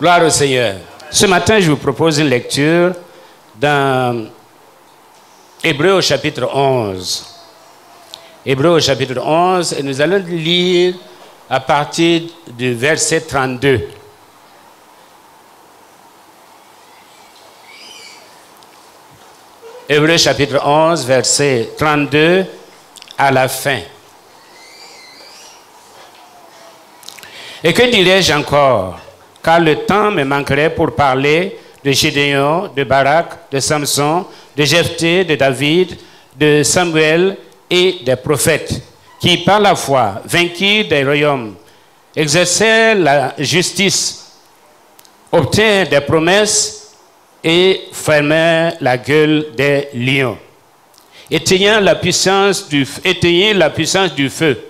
Gloire au Seigneur. Ce matin, je vous propose une lecture dans Hébreux au chapitre 11. Hébreux au chapitre 11, et nous allons lire à partir du verset 32. Hébreux chapitre 11, verset 32 à la fin. Et que dirais-je encore? Car le temps me manquerait pour parler de Gédéon, de Barak, de Samson, de Jephthé, de David, de Samuel et des prophètes, qui par la foi vainquirent des royaumes, exercèrent la justice, obtinrent des promesses et fermèrent la gueule des lions, éteignant la puissance du feu,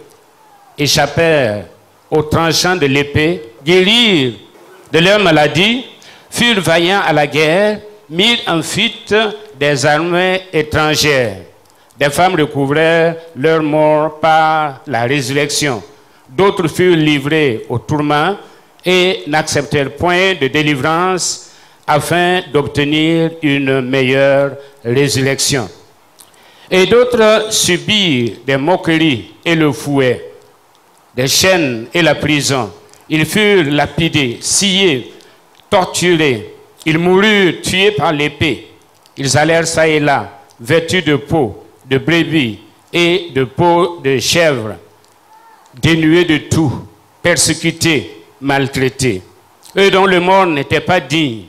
échappèrent aux tranchants de l'épée, guérirent de leur maladie, furent vaillants à la guerre, mirent en fuite des armées étrangères. Des femmes recouvrèrent leur mort par la résurrection. D'autres furent livrés au tourment et n'acceptèrent point de délivrance afin d'obtenir une meilleure résurrection. Et d'autres subirent des moqueries et le fouet, des chaînes et la prison. Ils furent lapidés, sciés, torturés. Ils moururent tués par l'épée. Ils allèrent çà et là, vêtus de peau, de brebis et de peau de chèvre, dénués de tout, persécutés, maltraités. Eux dont le monde n'était pas digne,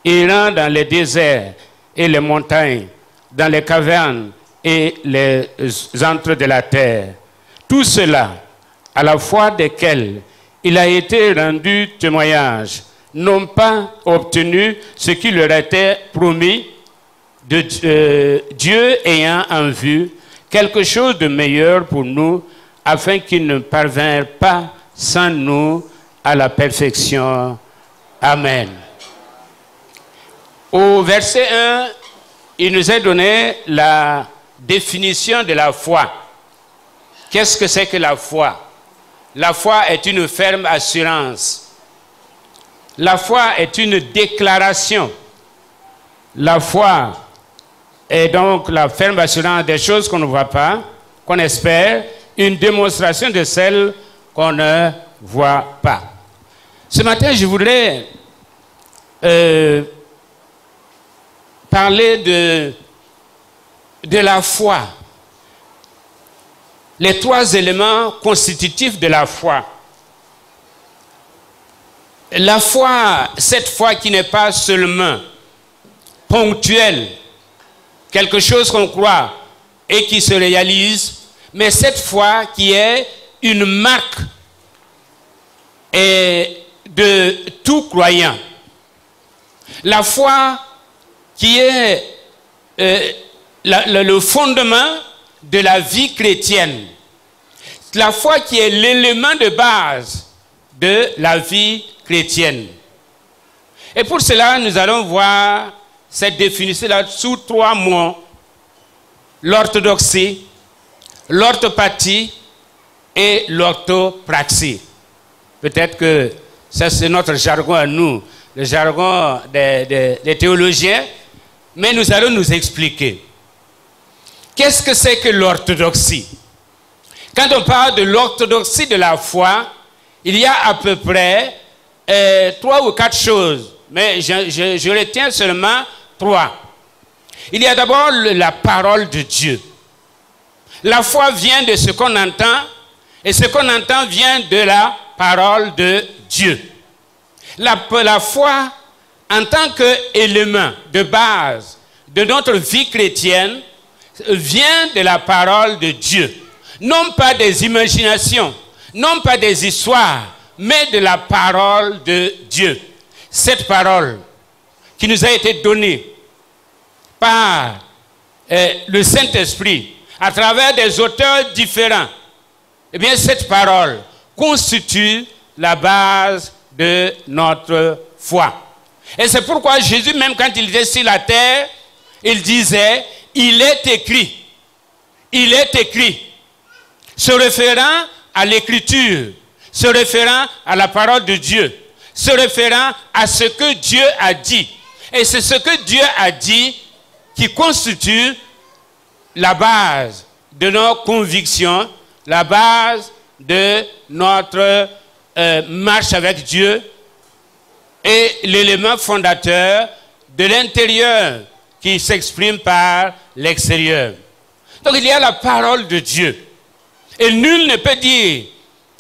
errant dans les déserts et les montagnes, dans les cavernes et les antres de la terre. Tout cela, à la foi desquels il a été rendu témoignage, n'ont pas obtenu ce qui leur était promis, de Dieu ayant en vue quelque chose de meilleur pour nous, afin qu'ils ne parvinrent pas sans nous à la perfection. Amen. Au verset 1, il nous a donné la définition de la foi. Qu'est-ce que c'est que la foi? La foi est une ferme assurance. La foi est une déclaration. La foi est donc la ferme assurance des choses qu'on ne voit pas, qu'on espère, une démonstration de celles qu'on ne voit pas. Ce matin, je voudrais parler de la foi. Les trois éléments constitutifs de la foi. La foi, cette foi qui n'est pas seulement ponctuelle, quelque chose qu'on croit et qui se réalise, mais cette foi qui est une marque de tout croyant. La foi qui est le fondement de la vie chrétienne. La foi qui est l'élément de base de la vie chrétienne. Et pour cela, nous allons voir cette définition-là sous trois mots: l'orthodoxie, l'orthopathie et l'orthopraxie. Peut-être que ça c'est notre jargon à nous, le jargon des théologiens, mais nous allons nous expliquer. Qu'est-ce que c'est que l'orthodoxie? Quand on parle de l'orthodoxie de la foi, il y a à peu près 3 ou 4 choses, mais je retiens seulement 3. Il y a d'abord la parole de Dieu. La foi vient de ce qu'on entend, et ce qu'on entend vient de la parole de Dieu. La foi, en tant qu'élément de base de notre vie chrétienne, vient de la parole de Dieu. Non pas des imaginations, non pas des histoires, mais de la parole de Dieu. Cette parole qui nous a été donnée par le Saint-Esprit à travers des auteurs différents, eh bien cette parole constitue la base de notre foi. Et c'est pourquoi Jésus, même quand il était sur la terre, il disait: il est écrit, il est écrit, se référant à l'écriture, se référant à la parole de Dieu, se référant à ce que Dieu a dit. Et c'est ce que Dieu a dit qui constitue la base de nos convictions, la base de notre marche avec Dieu et l'élément fondateur de l'intérieur qui s'exprime par l'extérieur. Donc il y a la parole de Dieu. Et nul ne peut dire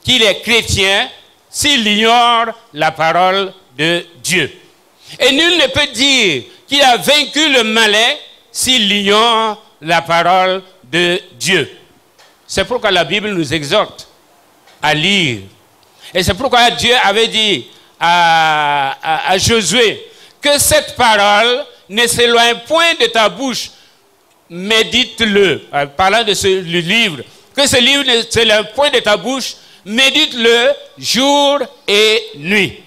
qu'il est chrétien s'il ignore la parole de Dieu. Et nul ne peut dire qu'il a vaincu le malin s'il ignore la parole de Dieu. C'est pourquoi la Bible nous exhorte à lire. Et c'est pourquoi Dieu avait dit à Josué que cette parole ne s'éloigne point de ta bouche. Médite-le. Parlant de ce livre, que ce livre ne s'éloigne point de ta bouche, médite-le jour et nuit.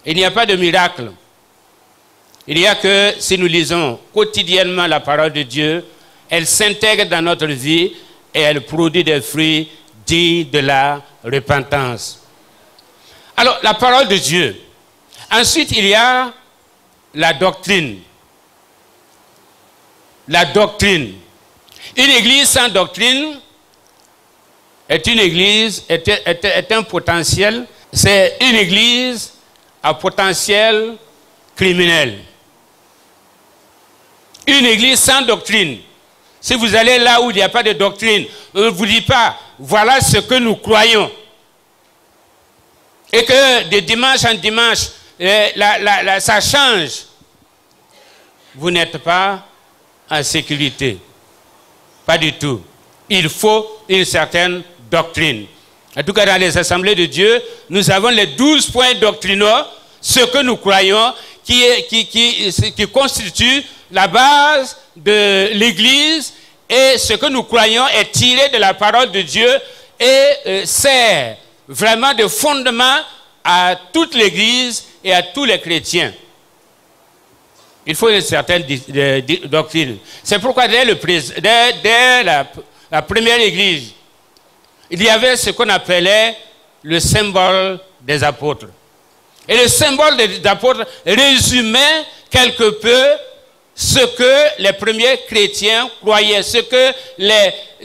Il n'y a pas de miracle. Il n'y a que si nous lisons quotidiennement la parole de Dieu, elle s'intègre dans notre vie et elle produit des fruits dignes de la repentance. Alors, la parole de Dieu. Ensuite, il y a la doctrine. La doctrine. Une église sans doctrine est une église, est un potentiel, c'est une église à potentiel criminel. Une église sans doctrine. Si vous allez là où il n'y a pas de doctrine, on ne vous dit pas, voilà ce que nous croyons. Et que de dimanche en dimanche, ça change. Vous n'êtes pas en sécurité. Pas du tout. Il faut une certaine doctrine. En tout cas, dans les assemblées de Dieu, nous avons les 12 points doctrinaux, ce que nous croyons, qui constitue la base de l'Église, et ce que nous croyons est tiré de la parole de Dieu et sert vraiment de fondement à toute l'Église et à tous les chrétiens. Il faut une certaine doctrine. C'est pourquoi dès la première Église, il y avait ce qu'on appelait le symbole des apôtres. Et le symbole des apôtres résumait quelque peu ce que les premiers chrétiens croyaient, ce que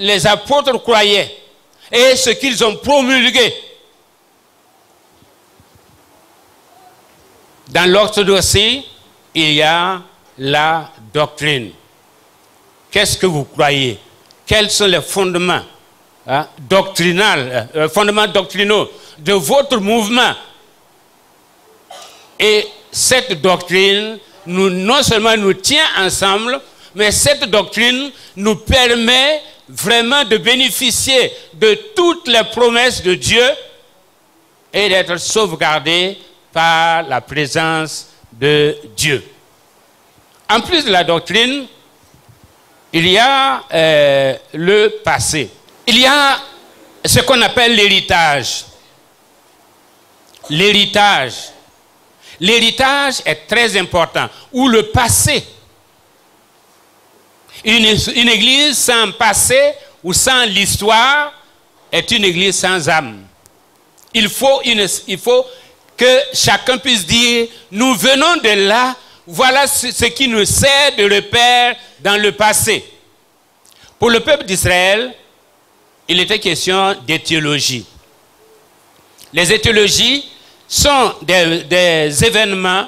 les apôtres croyaient et ce qu'ils ont promulgué. Dans l'orthodoxie, il y a la doctrine. Qu'est-ce que vous croyez? Quels sont les fondements fondements doctrinaux de votre mouvement? Et cette doctrine, non seulement nous tient ensemble, mais cette doctrine nous permet vraiment de bénéficier de toutes les promesses de Dieu et d'être sauvegardés par la présence de Dieu. En plus de la doctrine, il y a le passé. Il y a ce qu'on appelle l'héritage. L'héritage. L'héritage est très important, ou le passé. Une église sans passé ou sans l'histoire est une église sans âme. Il faut que chacun puisse dire, nous venons de là, voilà ce qui nous sert de repère dans le passé. Pour le peuple d'Israël, il était question d'étiologie. Les étiologies sont des événements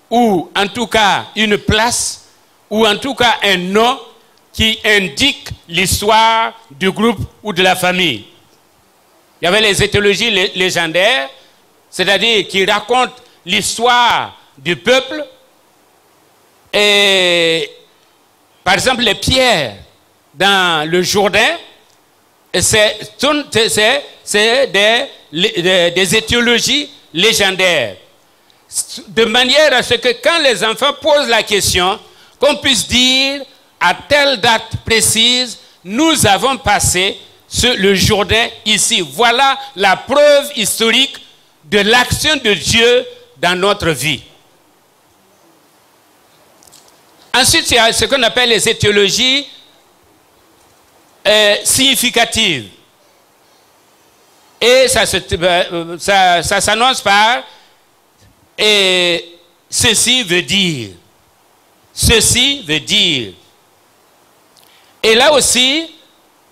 ou en tout cas une place ou en tout cas un nom qui indique l'histoire du groupe ou de la famille. Il y avait les étiologies légendaires, c'est-à-dire qui racontent l'histoire du peuple. Et par exemple les pierres dans le Jourdain, c'est des étiologies légendaires, de manière à ce que quand les enfants posent la question, qu'on puisse dire à telle date précise, nous avons passé le Jourdain ici. Voilà la preuve historique de l'action de Dieu dans notre vie. Ensuite, il y a ce qu'on appelle les étiologies significatives. Et ça s'annonce par Et ceci veut dire. Ceci veut dire. Et là aussi,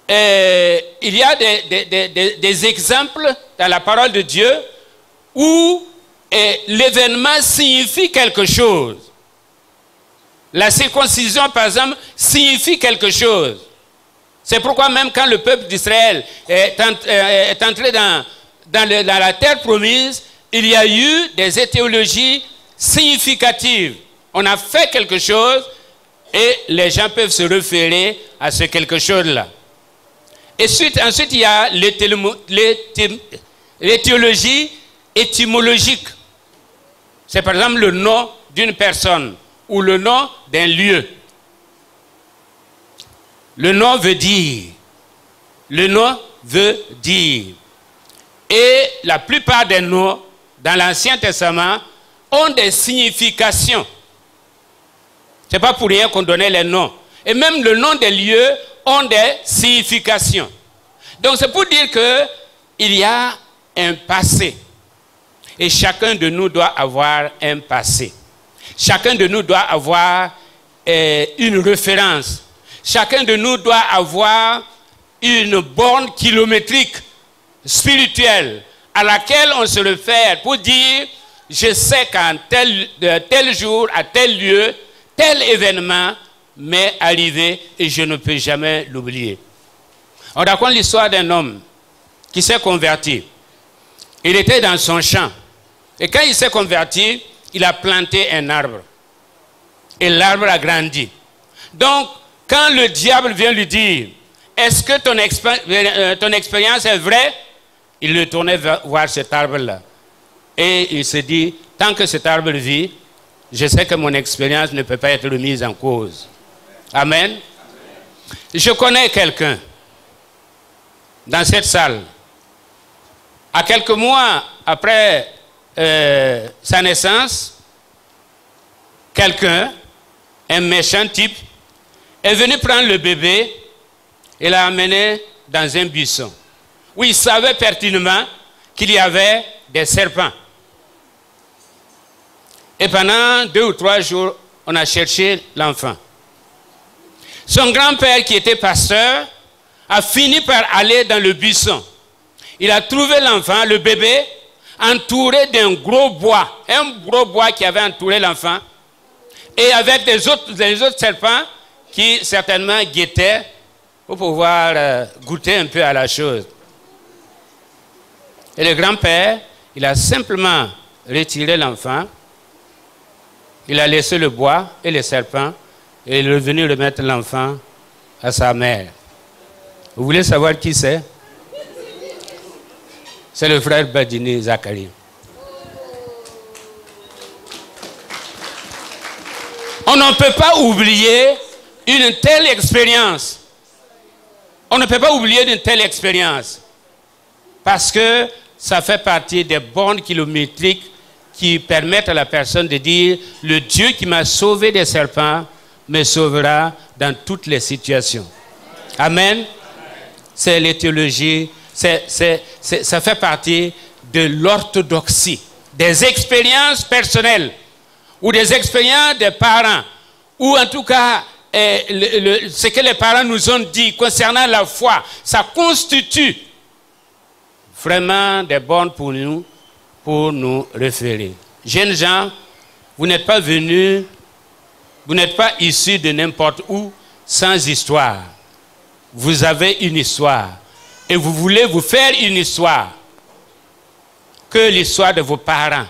il y a des exemples dans la parole de Dieu où l'événement signifie quelque chose. La circoncision, par exemple, signifie quelque chose. C'est pourquoi même quand le peuple d'Israël est entré dans la terre promise, il y a eu des étiologies significatives. On a fait quelque chose et les gens peuvent se référer à ce quelque chose-là. Et ensuite, il y a l'étiologie étymologique. C'est par exemple le nom d'une personne ou le nom d'un lieu. Le nom veut dire. Le nom veut dire. Et la plupart des noms dans l'Ancien Testament ont des significations. Ce n'est pas pour rien qu'on donnait les noms. Et même le nom des lieux ont des significations. Donc c'est pour dire qu'il y a un passé. Et chacun de nous doit avoir un passé. Chacun de nous doit avoir une référence. Chacun de nous doit avoir une borne kilométrique spirituelle à laquelle on se réfère pour dire je sais qu'à tel jour, à tel lieu, tel événement m'est arrivé et je ne peux jamais l'oublier. On raconte l'histoire d'un homme qui s'est converti. Il était dans son champ. Et quand il s'est converti, il a planté un arbre. Et l'arbre a grandi. Donc, quand le diable vient lui dire, est-ce que ton expérience est vraie? Il le tournait voir cet arbre-là. Et il se dit, tant que cet arbre vit, je sais que mon expérience ne peut pas être remise en cause. Amen. Amen. Je connais quelqu'un dans cette salle. À quelques mois après sa naissance, quelqu'un, un méchant type, est venu prendre le bébé et l'a amené dans un buisson où il savait pertinemment qu'il y avait des serpents. Et pendant 2 ou 3 jours, on a cherché l'enfant. Son grand-père, qui était pasteur, a fini par aller dans le buisson. Il a trouvé l'enfant, le bébé, entouré d'un gros bois. Un gros bois qui avait entouré l'enfant. Et avec des autres serpents qui certainement guettaient pour pouvoir goûter un peu à la chose. Et le grand-père, il a simplement retiré l'enfant. Il a laissé le bois et les serpents. Et il est venu remettre l'enfant à sa mère. Vous voulez savoir qui c'est? C'est le frère Badini Zacharie. On ne peut pas oublier une telle expérience. On ne peut pas oublier une telle expérience. Parce que ça fait partie des bornes kilométriques qui permettent à la personne de dire « Le Dieu qui m'a sauvé des serpents me sauvera dans toutes les situations. » Amen. C'est l'éthiologie. Ça fait partie de l'orthodoxie, des expériences personnelles ou des expériences des parents, ou en tout cas ce que les parents nous ont dit concernant la foi, ça constitue vraiment des bornes pour nous référer. Jeunes gens, vous n'êtes pas venus, vous n'êtes pas issus de n'importe où sans histoire. Vous avez une histoire. Et vous voulez vous faire une histoire. Que l'histoire de vos parents,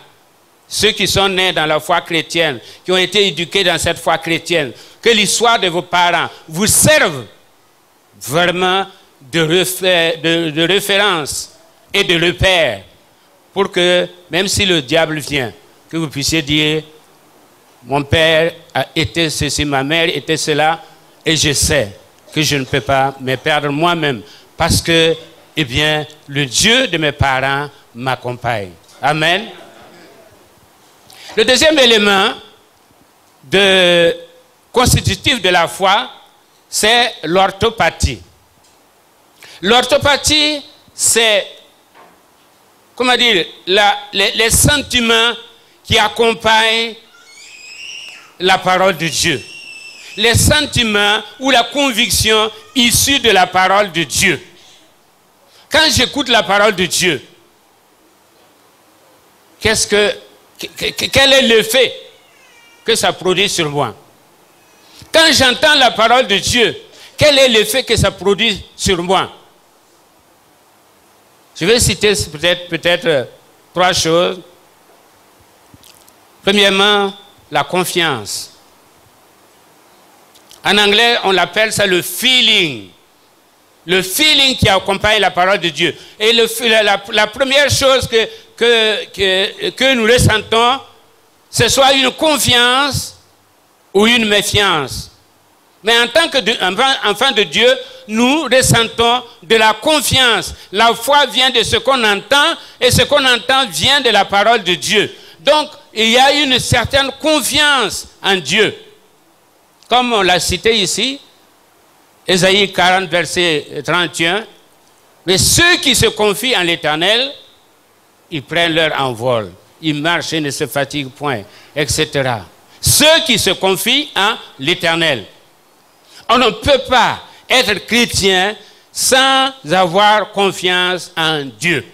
ceux qui sont nés dans la foi chrétienne, qui ont été éduqués dans cette foi chrétienne, que l'histoire de vos parents vous serve vraiment de référence et de repère, pour que, même si le diable vient, que vous puissiez dire, mon père a été ceci, ma mère était cela, et je sais que je ne peux pas me perdre moi-même, parce que, eh bien, le Dieu de mes parents m'accompagne. Amen. Le deuxième élément constitutif de la foi, c'est l'orthopathie. L'orthopathie, c'est, comment dire, les sentiments qui accompagnent la parole de Dieu. Les sentiments ou la conviction issue de la parole de Dieu. Quand j'écoute la parole de Dieu, quel est l'effet que ça produit sur moi? Quand j'entends la parole de Dieu, quel est l'effet que ça produit sur moi? Je vais citer peut-être 3 choses. Premièrement, la confiance. En anglais, on l'appelle ça le feeling. Le feeling qui accompagne la parole de Dieu. Et la première chose que nous ressentons, ce soit une confiance ou une méfiance. Mais en tant qu'enfant de Dieu, nous ressentons de la confiance. La foi vient de ce qu'on entend et ce qu'on entend vient de la parole de Dieu. Donc, il y a une certaine confiance en Dieu. Comme on l'a cité ici, Ésaïe 40, verset 31, « Mais ceux qui se confient en l'Éternel, ils prennent leur envol. Ils marchent et ne se fatiguent point, etc. » Ceux qui se confient en l'Éternel. On ne peut pas être chrétien sans avoir confiance en Dieu.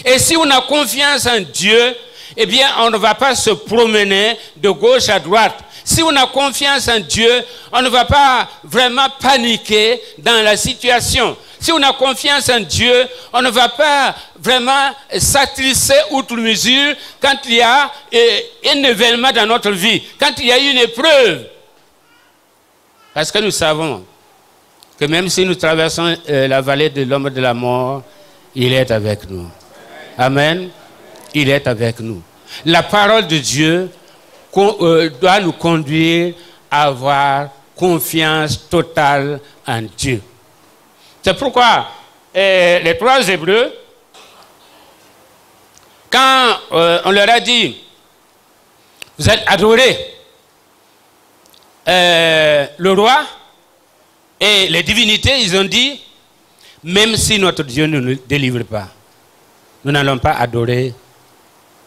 Et si on a confiance en Dieu, eh bien, on ne va pas se promener de gauche à droite. Si on a confiance en Dieu, on ne va pas vraiment paniquer dans la situation. Si on a confiance en Dieu, on ne va pas vraiment s'attrisser outre mesure quand il y a un événement dans notre vie, quand il y a une épreuve. Parce que nous savons que même si nous traversons la vallée de l'ombre de la mort, il est avec nous. Amen. Il est avec nous. La parole de Dieu doit nous conduire à avoir confiance totale en Dieu. C'est pourquoi les 3 Hébreux, quand on leur a dit, vous êtes adorés, le roi et les divinités, ils ont dit, même si notre Dieu ne nous délivre pas, nous n'allons pas adorer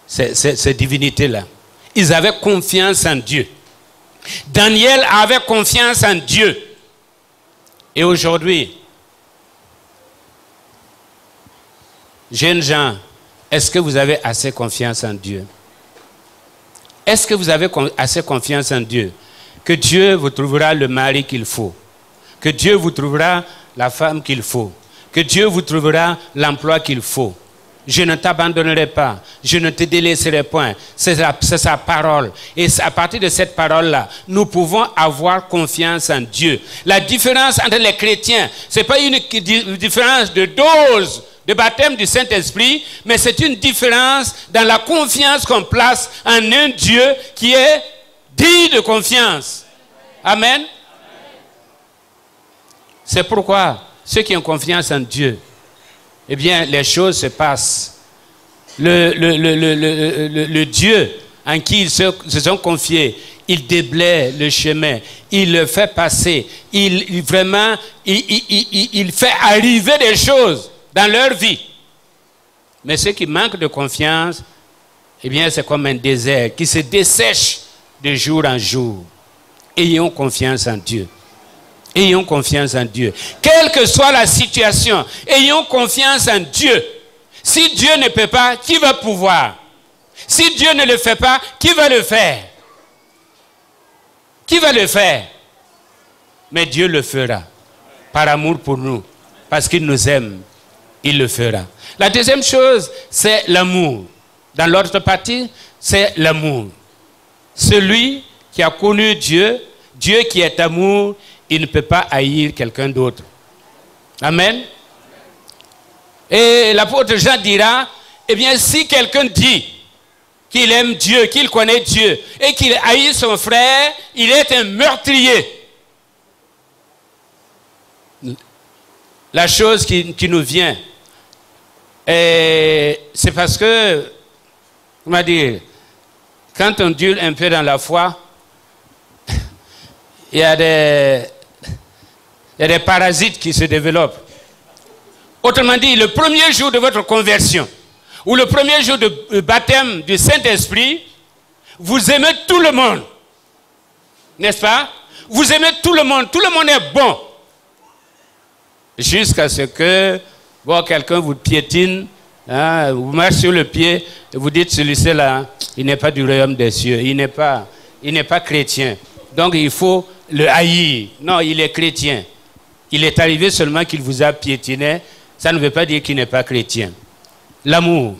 ces divinités-là. Ils avaient confiance en Dieu. Daniel avait confiance en Dieu. Et aujourd'hui, jeunes gens, est-ce que vous avez assez confiance en Dieu? Est-ce que vous avez assez confiance en Dieu? Que Dieu vous trouvera le mari qu'il faut. Que Dieu vous trouvera la femme qu'il faut. Que Dieu vous trouvera l'emploi qu'il faut. Je ne t'abandonnerai pas, je ne te délaisserai point. C'est sa parole. Et à partir de cette parole-là, nous pouvons avoir confiance en Dieu. La différence entre les chrétiens, ce n'est pas une différence de dose de baptême du Saint-Esprit, mais c'est une différence dans la confiance qu'on place en un Dieu qui est digne de confiance. Amen. C'est pourquoi ceux qui ont confiance en Dieu, eh bien, les choses se passent. Le Dieu en qui ils se sont confiés, il déblaye le chemin, il le fait passer, il fait arriver des choses dans leur vie. Mais ceux qui manquent de confiance, eh bien, c'est comme un désert qui se dessèche de jour en jour. Ayons confiance en Dieu. Ayons confiance en Dieu. Quelle que soit la situation, ayons confiance en Dieu. Si Dieu ne peut pas, qui va pouvoir? Si Dieu ne le fait pas, qui va le faire? Qui va le faire? Mais Dieu le fera. Par amour pour nous. Parce qu'il nous aime, il le fera. La deuxième chose, c'est l'amour. Dans l'autre partie, c'est l'amour. Celui qui a connu Dieu, Dieu qui est amour, il ne peut pas haïr quelqu'un d'autre. Amen. Et l'apôtre Jean dira, eh bien, si quelqu'un dit qu'il aime Dieu, qu'il connaît Dieu, et qu'il haït son frère, il est un meurtrier. La chose qui nous vient, c'est parce que, comment dire, quand on dure un peu dans la foi, il y a des parasites qui se développent. Autrement dit, le premier jour de votre conversion, ou le premier jour de baptême du Saint-Esprit, vous aimez tout le monde. N'est-ce pas? Vous aimez tout le monde est bon. Jusqu'à ce que quelqu'un vous piétine, hein, vous marchez sur le pied, et vous dites celui-ci là, il n'est pas du royaume des cieux, il n'est pas chrétien. Donc il faut le haïr. Non, il est chrétien. Il est arrivé seulement qu'il vous a piétiné, ça ne veut pas dire qu'il n'est pas chrétien. L'amour.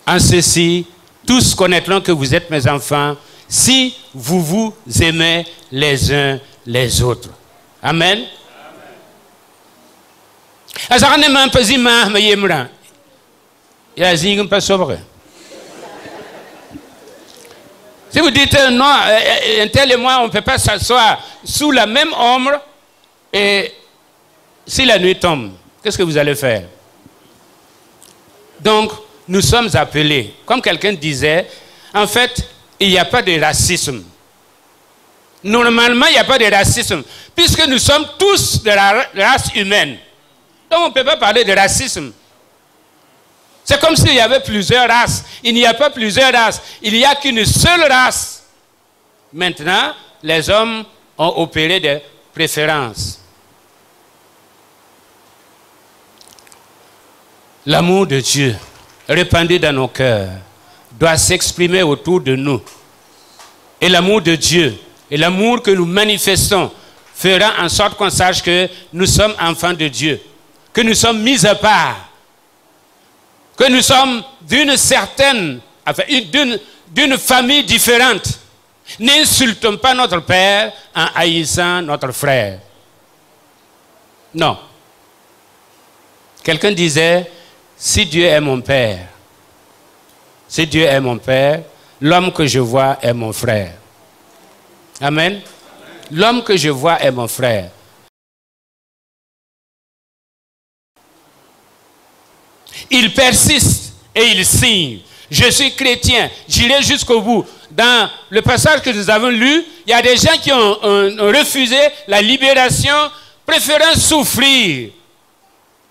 En ceci, tous connaîtront que vous êtes mes enfants, si vous vous aimez les uns les autres. Amen. Si vous dites non, un tel et moi, on ne peut pas s'asseoir sous la même ombre, et si la nuit tombe, qu'est-ce que vous allez faire? Donc, nous sommes appelés, comme quelqu'un disait, en fait, il n'y a pas de racisme. Normalement, il n'y a pas de racisme, puisque nous sommes tous de la race humaine. Donc, on ne peut pas parler de racisme. C'est comme s'il y avait plusieurs races. Il n'y a pas plusieurs races. Il n'y a qu'une seule race. Maintenant, les hommes ont opéré des préférences. L'amour de Dieu, répandu dans nos cœurs, doit s'exprimer autour de nous. Et l'amour de Dieu, et l'amour que nous manifestons, fera en sorte qu'on sache que nous sommes enfants de Dieu, que nous sommes mis à part, que nous sommes d'une certaine, enfin, d'une famille différente. N'insultons pas notre père en haïssant notre frère. Non. Quelqu'un disait, si Dieu est mon père, si Dieu est mon père, l'homme que je vois est mon frère. Amen. L'homme que je vois est mon frère. Il persiste et il signe. Je suis chrétien, j'irai jusqu'au bout. Dans le passage que nous avons lu, il y a des gens qui ont refusé la libération, préférant souffrir.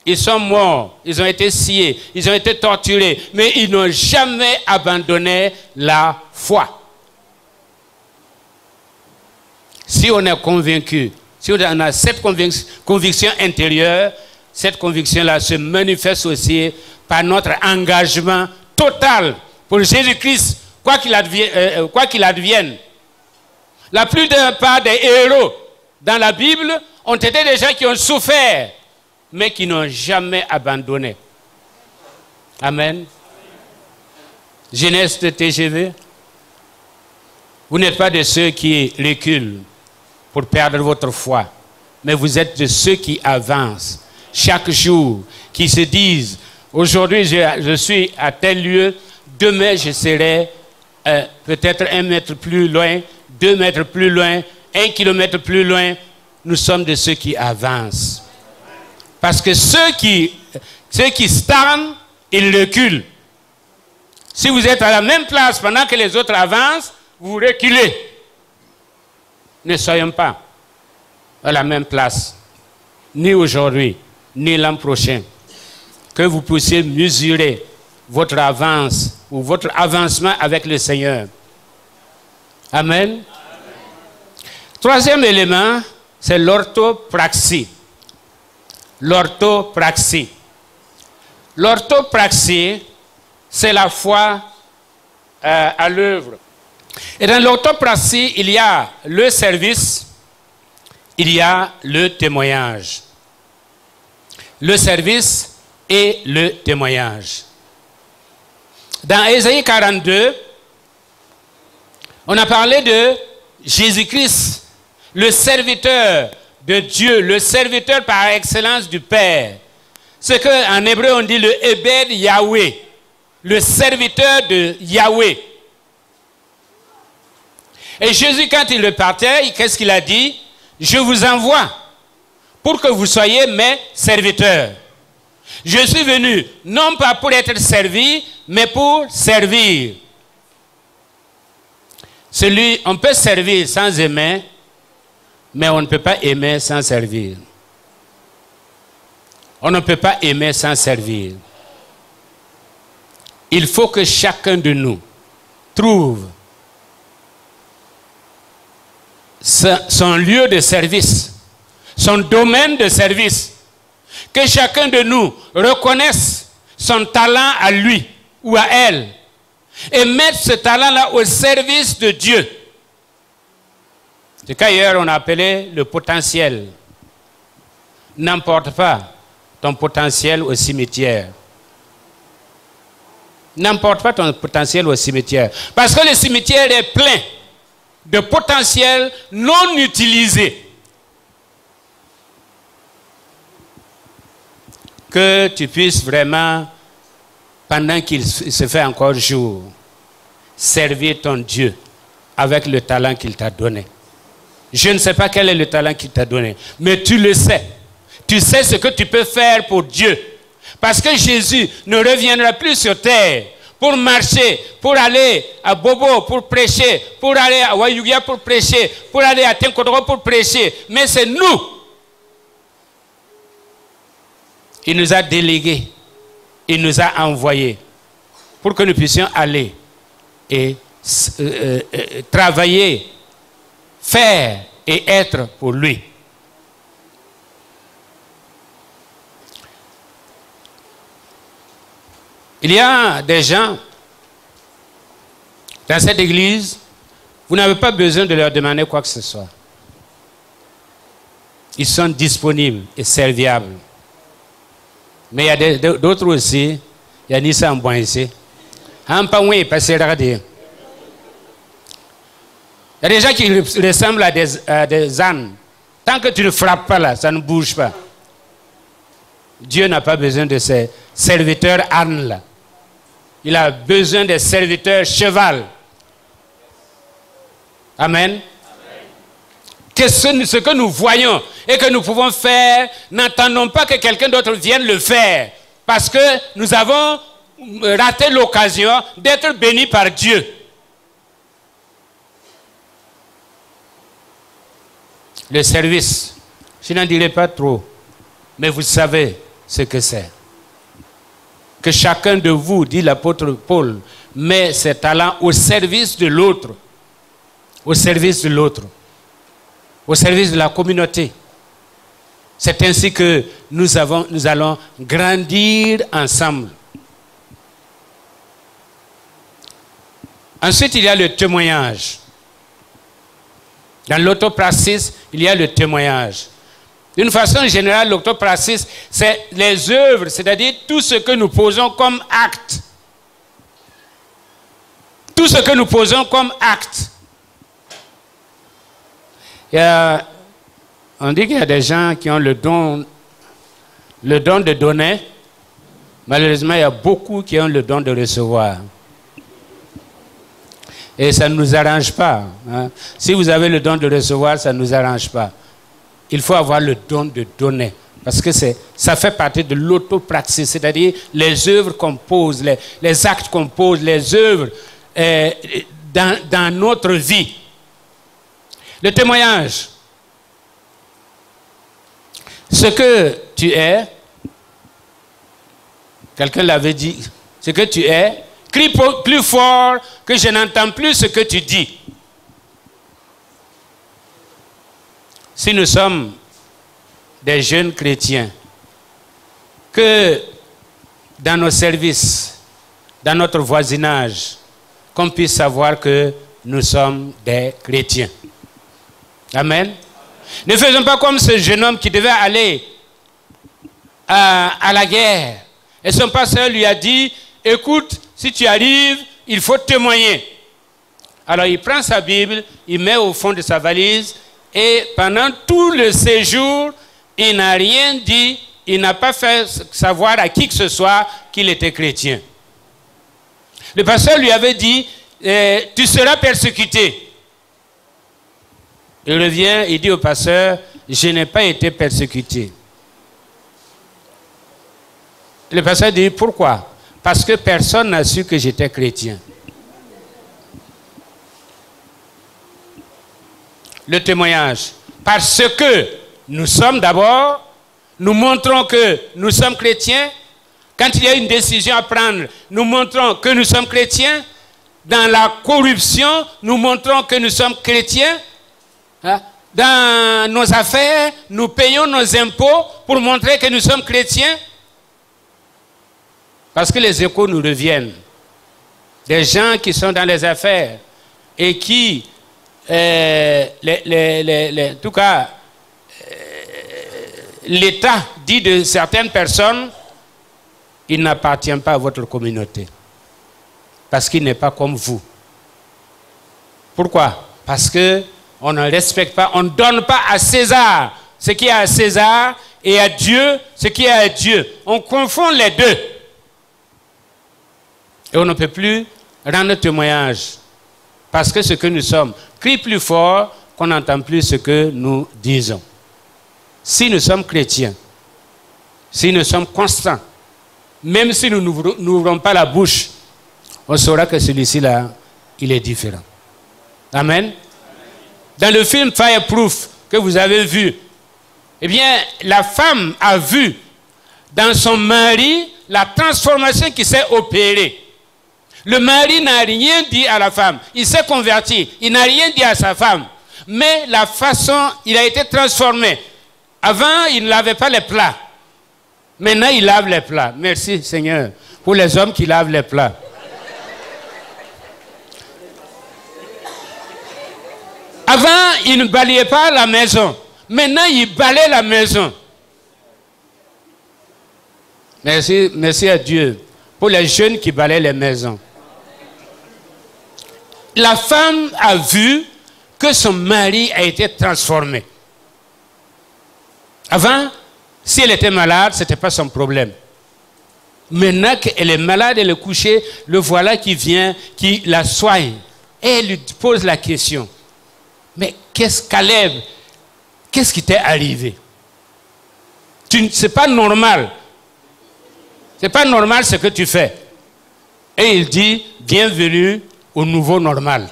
Ils sont morts, ils ont été sciés, ils ont été torturés, mais ils n'ont jamais abandonné la foi. Si on est convaincu, si on a cette conviction intérieure, cette conviction-là se manifeste aussi par notre engagement total pour Jésus-Christ, quoi qu'il advienne. La plupart des héros dans la Bible ont été des gens qui ont souffert, mais qui n'ont jamais abandonné. Amen. Jeunesse de TGV, vous n'êtes pas de ceux qui reculent pour perdre votre foi, mais vous êtes de ceux qui avancent chaque jour, qui se disent, aujourd'hui je suis à tel lieu, demain je serai peut-être 1 mètre plus loin, 2 mètres plus loin, 1 kilomètre plus loin. Nous sommes de ceux qui avancent. Parce que ceux qui stagnent, ils reculent. Si vous êtes à la même place pendant que les autres avancent, vous reculez. Ne soyons pas à la même place, ni aujourd'hui, ni l'an prochain. Que vous puissiez mesurer votre avance ou votre avancement avec le Seigneur. Amen. Amen. Troisième élément, c'est l'orthopraxie. L'orthopraxie. L'orthopraxie, c'est la foi à l'œuvre. Et dans l'orthopraxie, il y a le service, il y a le témoignage. Le service et le témoignage. Dans Ésaïe 42, on a parlé de Jésus-Christ, le serviteur de Dieu, le serviteur par excellence du Père. C'est qu'en hébreu on dit le Ebed Yahweh, le serviteur de Yahweh. Et Jésus, quand il repartait, qu'est-ce qu'il a dit? Je vous envoie pour que vous soyez mes serviteurs. Je suis venu non pas pour être servi, mais pour servir. On peut servir sans aimer, mais on ne peut pas aimer sans servir. On ne peut pas aimer sans servir. Il faut que chacun de nous trouve son lieu de service, son domaine de service, que chacun de nous reconnaisse son talent à lui ou à elle et mettre ce talent-là au service de Dieu. C'est qu'ailleurs on a appelé le potentiel. N'emporte pas ton potentiel au cimetière. N'emporte pas ton potentiel au cimetière. Parce que le cimetière est plein de potentiel non utilisé. Que tu puisses vraiment, pendant qu'il se fait encore jour, servir ton Dieu avec le talent qu'il t'a donné. Je ne sais pas quel est le talent qu'il t'a donné, mais tu le sais. Tu sais ce que tu peux faire pour Dieu. Parce que Jésus ne reviendra plus sur terre pour marcher, pour aller à Bobo pour prêcher, pour aller à Wayugia pour prêcher, pour aller à Tenkodoro pour prêcher. Mais c'est nous. Il nous a délégués. Il nous a envoyés pour que nous puissions aller et travailler, faire et être pour lui. Il y a des gens dans cette église, vous n'avez pas besoin de leur demander quoi que ce soit. Ils sont disponibles et serviables. Mais il y a d'autres aussi, il y a Nissa Mbouin ici. Il y a des gens qui ressemblent à des ânes. Tant que tu ne frappes pas là, ça ne bouge pas. Dieu n'a pas besoin de ces serviteurs ânes là. Il a besoin des serviteurs cheval. Amen. Que ce que nous voyons et que nous pouvons faire, n'attendons pas que quelqu'un d'autre vienne le faire. Parce que nous avons raté l'occasion d'être bénis par Dieu. Le service, je n'en dirai pas trop, mais vous savez ce que c'est. Que chacun de vous, dit l'apôtre Paul, met ses talents au service de l'autre. Au service de l'autre. Au service de la communauté. C'est ainsi que nous allons grandir ensemble. Ensuite, il y a le témoignage. Dans l'autopraxis, il y a le témoignage. D'une façon générale, l'autopraxis, c'est les œuvres, c'est-à-dire tout ce que nous posons comme acte. Tout ce que nous posons comme acte. On dit qu'il y a des gens qui ont le don de donner. Malheureusement, il y a beaucoup qui ont le don de recevoir. Et ça ne nous arrange pas. Hein. Si vous avez le don de recevoir, ça ne nous arrange pas. Il faut avoir le don de donner. Parce que ça fait partie de l'autopraxis, c'est-à-dire les œuvres qu'on pose, les actes qu'on pose, les œuvres dans notre vie. Le témoignage. Ce que tu es, quelqu'un l'avait dit, ce que tu es, crie plus fort que je n'entends plus ce que tu dis. Si nous sommes des jeunes chrétiens, que dans nos services, dans notre voisinage, qu'on puisse savoir que nous sommes des chrétiens. Amen. Ne faisons pas comme ce jeune homme qui devait aller à la guerre. Et son pasteur lui a dit, écoute, si tu arrives, il faut témoigner. Alors il prend sa Bible, il met au fond de sa valise, et pendant tout le séjour, il n'a rien dit, il n'a pas fait savoir à qui que ce soit qu'il était chrétien. Le pasteur lui avait dit, tu seras persécuté. Il revient, il dit au pasteur, je n'ai pas été persécuté. Le pasteur dit, pourquoi? Parce que personne n'a su que j'étais chrétien. Le témoignage. Parce que nous sommes d'abord, nous montrons que nous sommes chrétiens. Quand il y a une décision à prendre, nous montrons que nous sommes chrétiens. dans la corruption, nous montrons que nous sommes chrétiens. Hein? Dans nos affaires, nous payons nos impôts pour montrer que nous sommes chrétiens. Parce que les échos nous reviennent. Des gens qui sont dans les affaires et qui, en tout cas, l'État dit de certaines personnes, il n'appartient pas à votre communauté. Parce qu'il n'est pas comme vous. Pourquoi? Parce qu'on ne respecte pas, on ne donne pas à César ce qui est à César et à Dieu ce qui est à Dieu. On confond les deux. Et on ne peut plus rendre témoignage. Parce que ce que nous sommes crie plus fort qu'on n'entend plus ce que nous disons. Si nous sommes chrétiens, si nous sommes constants, même si nous n'ouvrons pas la bouche, on saura que celui-ci-là, il est différent. Amen. Dans le film Fireproof que vous avez vu, eh bien, la femme a vu dans son mari la transformation qui s'est opérée. Le mari n'a rien dit à la femme. Il s'est converti. Il n'a rien dit à sa femme. Mais la façon, il a été transformé. Avant, il ne lavait pas les plats. Maintenant, il lave les plats. Merci, Seigneur, pour les hommes qui lavent les plats. Avant, il ne balayait pas la maison. Maintenant, il balaye la maison. Merci, merci à Dieu pour les jeunes qui balayent les maisons. La femme a vu que son mari a été transformé. Avant, si elle était malade, ce n'était pas son problème. Maintenant qu'elle est malade, elle est couchée, le voilà qui vient, qui la soigne. Et elle lui pose la question. Mais Caleb, qu'est-ce qui t'est arrivé? C'est pas normal. C'est pas normal ce que tu fais. Et il dit, bienvenue au nouveau normal.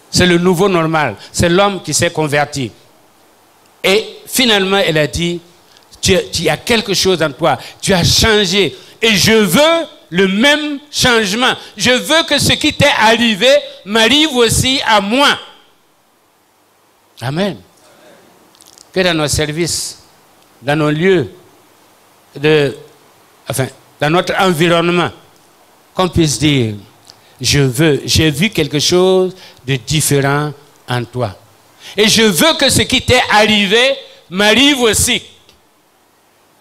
C'est le nouveau normal. C'est l'homme qui s'est converti. Et finalement, elle a dit, tu as quelque chose en toi. Tu as changé. Et je veux le même changement. Je veux que ce qui t'est arrivé m'arrive aussi à moi. Amen. Que dans nos services, dans nos lieux, dans notre environnement, qu'on puisse dire, j'ai vu quelque chose de différent en toi. Et je veux que ce qui t'est arrivé m'arrive aussi.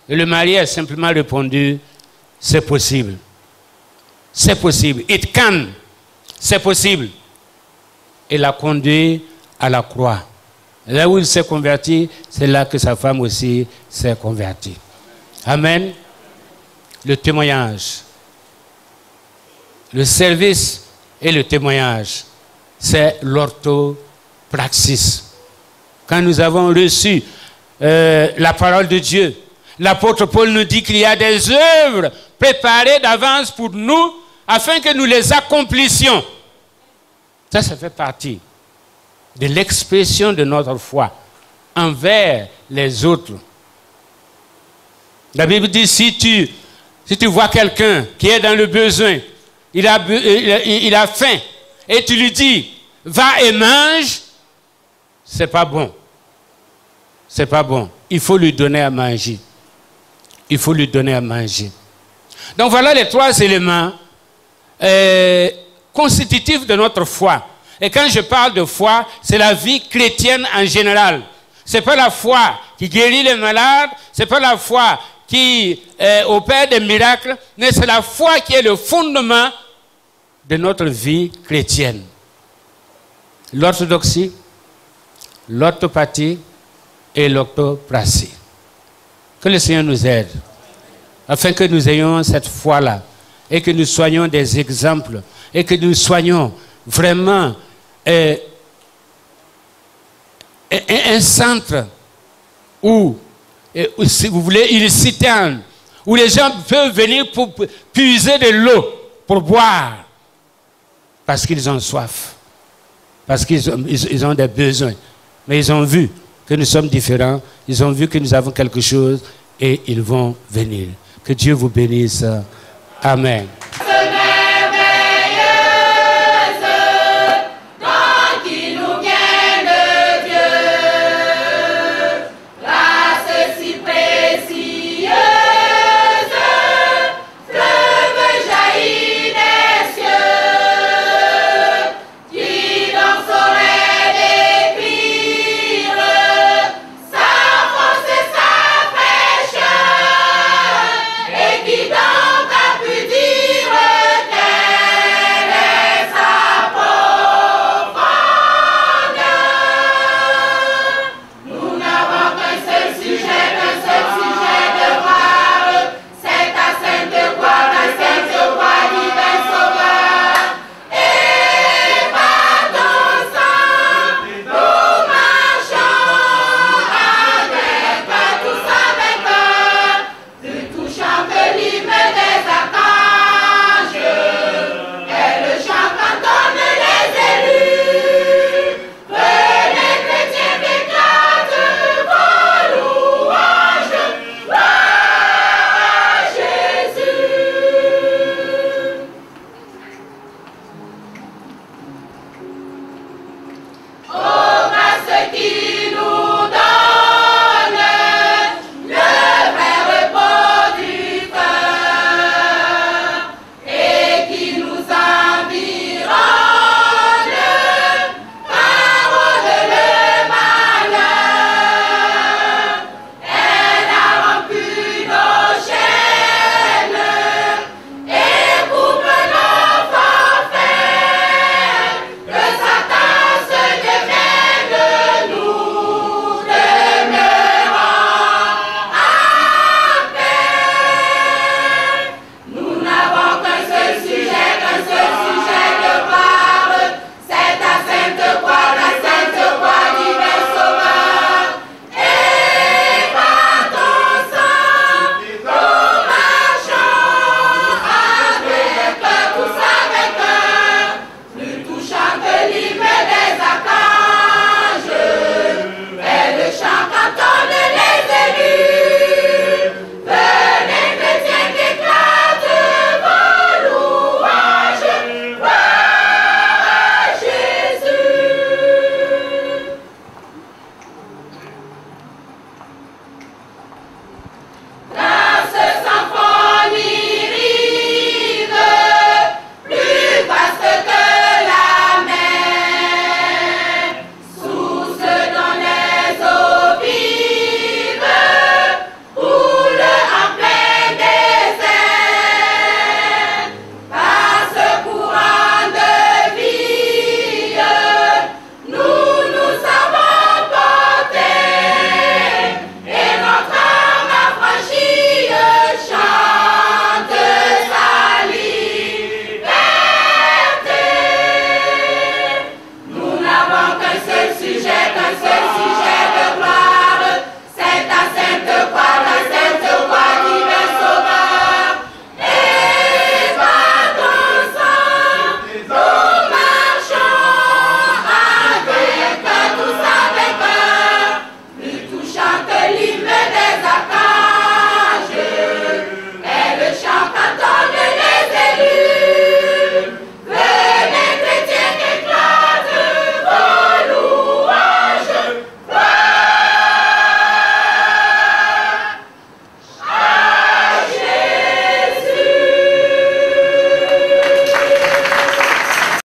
Et le mari a simplement répondu, c'est possible. C'est possible. It can. C'est possible. Il l'a conduit à la croix. Là où il s'est converti, c'est là que sa femme aussi s'est convertie. Amen. Le témoignage. Le service et le témoignage, c'est l'orthopraxis. Quand nous avons reçu la parole de Dieu, l'apôtre Paul nous dit qu'il y a des œuvres préparées d'avance pour nous afin que nous les accomplissions. Ça fait partie de l'expression de notre foi envers les autres. La Bible dit, si tu vois quelqu'un qui est dans le besoin, il a faim, et tu lui dis, va et mange, c'est pas bon. C'est pas bon. Il faut lui donner à manger. Il faut lui donner à manger. Donc voilà les trois éléments constitutifs de notre foi. Et quand je parle de foi, c'est la vie chrétienne en général. C'est pas la foi qui guérit les malades, c'est pas la foi qui opère des miracles, mais c'est la foi qui est le fondement de notre vie chrétienne. L'orthodoxie, l'orthopathie et l'orthopraxie. Que le Seigneur nous aide, afin que nous ayons cette foi-là, et que nous soyons des exemples, et que nous soyons vraiment un centre où, si vous voulez, une citerne, où les gens peuvent venir pour puiser de l'eau, pour boire, parce qu'ils ont soif, parce qu'ils ont des besoins. Mais ils ont vu que nous sommes différents, ils ont vu que nous avons quelque chose, et ils vont venir. Que Dieu vous bénisse. Amen.